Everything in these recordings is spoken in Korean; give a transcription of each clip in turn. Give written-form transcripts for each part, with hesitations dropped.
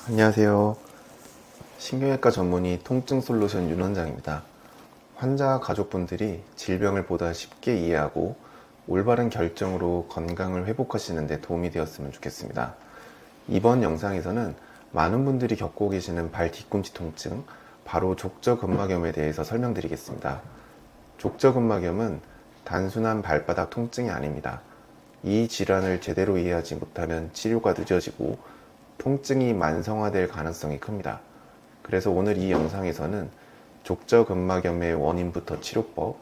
안녕하세요. 신경외과 전문의 통증솔루션 윤 원장입니다. 환자와 가족분들이 질병을 보다 쉽게 이해하고 올바른 결정으로 건강을 회복하시는 데 도움이 되었으면 좋겠습니다. 이번 영상에서는 많은 분들이 겪고 계시는 발 뒤꿈치 통증, 바로 족저근막염에 대해서 설명드리겠습니다. 족저근막염은 단순한 발바닥 통증이 아닙니다. 이 질환을 제대로 이해하지 못하면 치료가 늦어지고 통증이 만성화될 가능성이 큽니다. 그래서 오늘 이 영상에서는 족저근막염의 원인부터 치료법,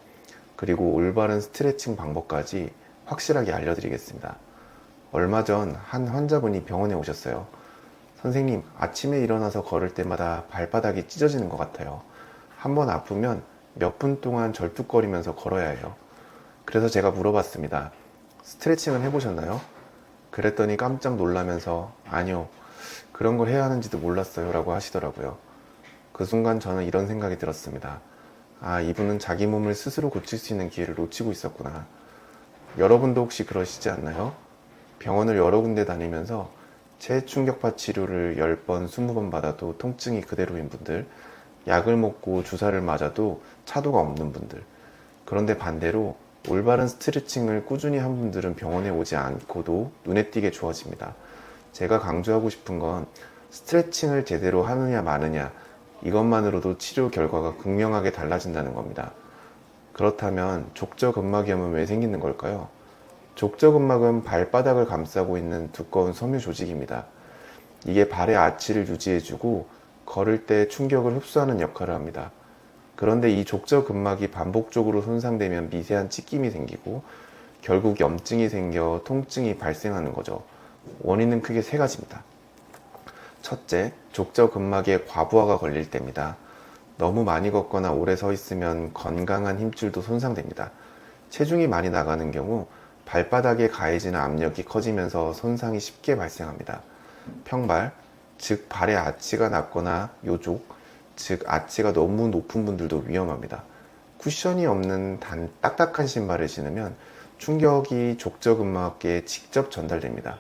그리고 올바른 스트레칭 방법까지 확실하게 알려드리겠습니다. 얼마 전 한 환자분이 병원에 오셨어요. 선생님, 아침에 일어나서 걸을 때마다 발바닥이 찢어지는 것 같아요. 한번 아프면 몇 분 동안 절뚝거리면서 걸어야 해요. 그래서 제가 물어봤습니다. 스트레칭은 해보셨나요? 그랬더니 깜짝 놀라면서 아니요, 그런 걸 해야 하는지도 몰랐어요 라고 하시더라고요. 그 순간 저는 이런 생각이 들었습니다. 아, 이분은 자기 몸을 스스로 고칠 수 있는 기회를 놓치고 있었구나. 여러분도 혹시 그러시지 않나요? 병원을 여러 군데 다니면서 체충격파 치료를 10번, 20번 받아도 통증이 그대로인 분들, 약을 먹고 주사를 맞아도 차도가 없는 분들, 그런데 반대로 올바른 스트레칭을 꾸준히 한 분들은 병원에 오지 않고도 눈에 띄게 좋아집니다. 제가 강조하고 싶은 건 스트레칭을 제대로 하느냐 마느냐, 이것만으로도 치료 결과가 극명하게 달라진다는 겁니다. 그렇다면 족저근막염은 왜 생기는 걸까요? 족저근막은 발바닥을 감싸고 있는 두꺼운 섬유 조직입니다. 이게 발의 아치를 유지해주고 걸을 때 충격을 흡수하는 역할을 합니다. 그런데 이 족저근막이 반복적으로 손상되면 미세한 찢김이 생기고 결국 염증이 생겨 통증이 발생하는 거죠. 원인은 크게 세 가지입니다. 첫째, 족저근막에 과부하가 걸릴 때입니다. 너무 많이 걷거나 오래 서 있으면 건강한 힘줄도 손상됩니다. 체중이 많이 나가는 경우 발바닥에 가해지는 압력이 커지면서 손상이 쉽게 발생합니다. 평발, 즉 발의 아치가 낮거나 요족, 즉 아치가 너무 높은 분들도 위험합니다. 쿠션이 없는 딱딱한 신발을 신으면 충격이 족저근막에 직접 전달됩니다.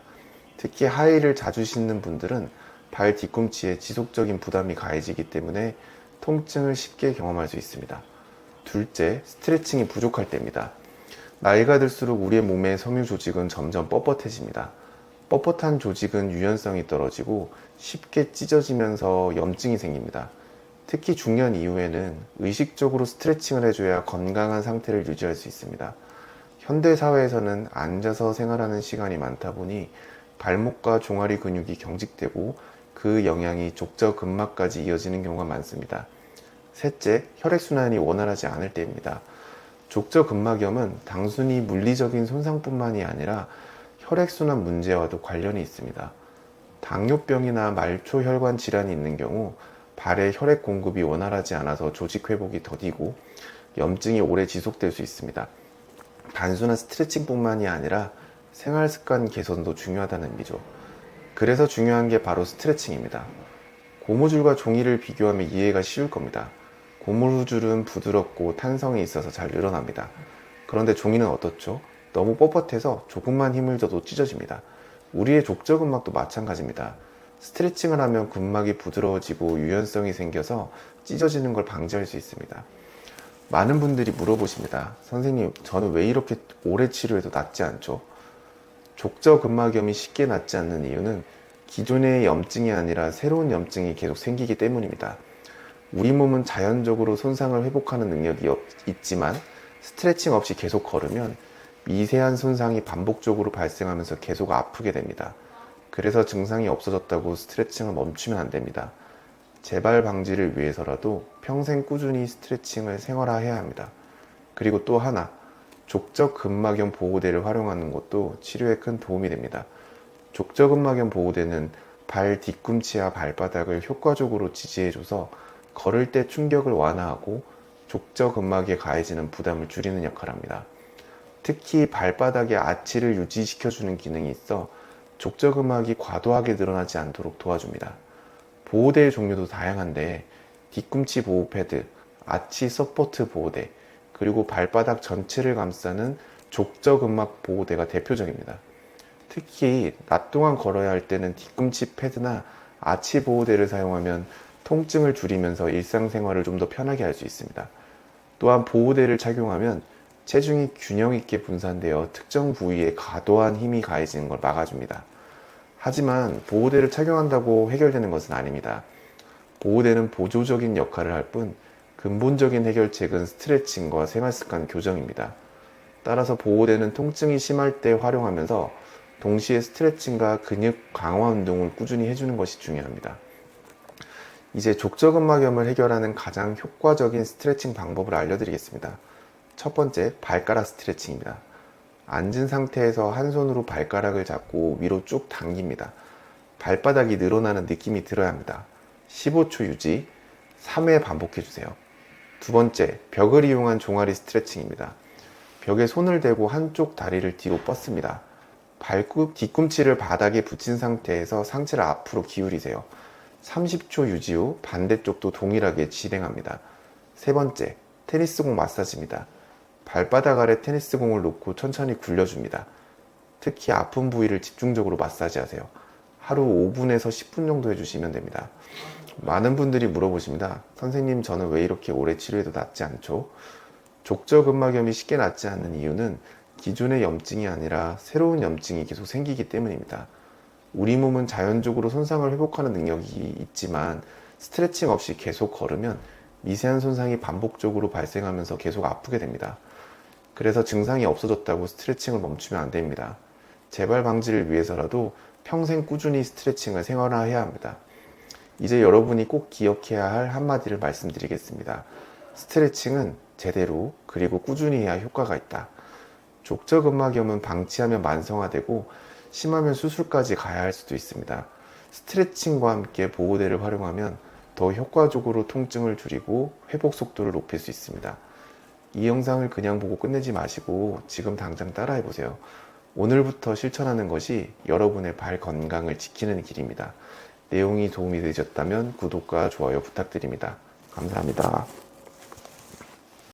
특히 하이힐을 자주 신는 분들은 발 뒤꿈치에 지속적인 부담이 가해지기 때문에 통증을 쉽게 경험할 수 있습니다. 둘째, 스트레칭이 부족할 때입니다. 나이가 들수록 우리의 몸의 섬유 조직은 점점 뻣뻣해집니다. 뻣뻣한 조직은 유연성이 떨어지고 쉽게 찢어지면서 염증이 생깁니다. 특히 중년 이후에는 의식적으로 스트레칭을 해줘야 건강한 상태를 유지할 수 있습니다. 현대 사회에서는 앉아서 생활하는 시간이 많다 보니 발목과 종아리 근육이 경직되고 그 영향이 족저근막까지 이어지는 경우가 많습니다. 셋째, 혈액순환이 원활하지 않을 때입니다. 족저근막염은 단순히 물리적인 손상뿐만이 아니라 혈액순환 문제와도 관련이 있습니다. 당뇨병이나 말초혈관 질환이 있는 경우 발에 혈액 공급이 원활하지 않아서 조직 회복이 더디고 염증이 오래 지속될 수 있습니다. 단순한 스트레칭뿐만이 아니라 생활 습관 개선도 중요하다는 의미죠. 그래서 중요한 게 바로 스트레칭입니다. 고무줄과 종이를 비교하면 이해가 쉬울 겁니다. 고무줄은 부드럽고 탄성이 있어서 잘 늘어납니다. 그런데 종이는 어떻죠? 너무 뻣뻣해서 조금만 힘을 줘도 찢어집니다. 우리의 족저근막도 마찬가지입니다. 스트레칭을 하면 근막이 부드러워지고 유연성이 생겨서 찢어지는 걸 방지할 수 있습니다. 많은 분들이 물어보십니다. 선생님, 저는 왜 이렇게 오래 치료해도 낫지 않죠? 족저근막염이 쉽게 낫지 않는 이유는 기존의 염증이 아니라 새로운 염증이 계속 생기기 때문입니다. 우리 몸은 자연적으로 손상을 회복하는 능력이 있지만 스트레칭 없이 계속 걸으면 미세한 손상이 반복적으로 발생하면서 계속 아프게 됩니다. 그래서 증상이 없어졌다고 스트레칭을 멈추면 안 됩니다. 재발 방지를 위해서라도 평생 꾸준히 스트레칭을 생활화해야 합니다. 그리고 또 하나, 족저근막염 보호대를 활용하는 것도 치료에 큰 도움이 됩니다. 족저근막염 보호대는 발 뒤꿈치와 발바닥을 효과적으로 지지해줘서 걸을 때 충격을 완화하고 족저근막에 가해지는 부담을 줄이는 역할을 합니다. 특히 발바닥의 아치를 유지시켜주는 기능이 있어 족저근막이 과도하게 늘어나지 않도록 도와줍니다. 보호대의 종류도 다양한데 뒤꿈치 보호 패드, 아치 서포트 보호대, 그리고 발바닥 전체를 감싸는 족저근막 보호대가 대표적입니다. 특히 낮 동안 걸어야 할 때는 뒤꿈치 패드나 아치 보호대를 사용하면 통증을 줄이면서 일상생활을 좀 더 편하게 할 수 있습니다. 또한 보호대를 착용하면 체중이 균형 있게 분산되어 특정 부위에 과도한 힘이 가해지는 걸 막아줍니다. 하지만 보호대를 착용한다고 해결되는 것은 아닙니다. 보호대는 보조적인 역할을 할 뿐 근본적인 해결책은 스트레칭과 생활습관 교정입니다. 따라서 보호대는 통증이 심할 때 활용하면서 동시에 스트레칭과 근육 강화 운동을 꾸준히 해주는 것이 중요합니다. 이제 족저근막염을 해결하는 가장 효과적인 스트레칭 방법을 알려드리겠습니다. 첫 번째, 발가락 스트레칭입니다. 앉은 상태에서 한 손으로 발가락을 잡고 위로 쭉 당깁니다. 발바닥이 늘어나는 느낌이 들어야 합니다. 15초 유지, 3회 반복해주세요. 두 번째, 벽을 이용한 종아리 스트레칭입니다. 벽에 손을 대고 한쪽 다리를 뒤로 뻗습니다. 뒤꿈치를 바닥에 붙인 상태에서 상체를 앞으로 기울이세요. 30초 유지 후 반대쪽도 동일하게 진행합니다. 세 번째, 테니스공 마사지입니다. 발바닥 아래 테니스공을 놓고 천천히 굴려줍니다. 특히 아픈 부위를 집중적으로 마사지하세요. 하루 5분에서 10분 정도 해주시면 됩니다. 많은 분들이 물어보십니다. 선생님, 저는 왜 이렇게 오래 치료해도 낫지 않죠? 족저근막염이 쉽게 낫지 않는 이유는 기존의 염증이 아니라 새로운 염증이 계속 생기기 때문입니다. 우리 몸은 자연적으로 손상을 회복하는 능력이 있지만 스트레칭 없이 계속 걸으면 미세한 손상이 반복적으로 발생하면서 계속 아프게 됩니다. 그래서 증상이 없어졌다고 스트레칭을 멈추면 안 됩니다. 재발 방지를 위해서라도 평생 꾸준히 스트레칭을 생활화해야 합니다. 이제 여러분이 꼭 기억해야 할 한마디를 말씀드리겠습니다. 스트레칭은 제대로 그리고 꾸준히 해야 효과가 있다. 족저근막염은 방치하면 만성화되고 심하면 수술까지 가야 할 수도 있습니다. 스트레칭과 함께 보호대를 활용하면 더 효과적으로 통증을 줄이고 회복 속도를 높일 수 있습니다. 이 영상을 그냥 보고 끝내지 마시고 지금 당장 따라해보세요. 오늘부터 실천하는 것이 여러분의 발 건강을 지키는 길입니다. 내용이 도움이 되셨다면 구독과 좋아요 부탁드립니다. 감사합니다.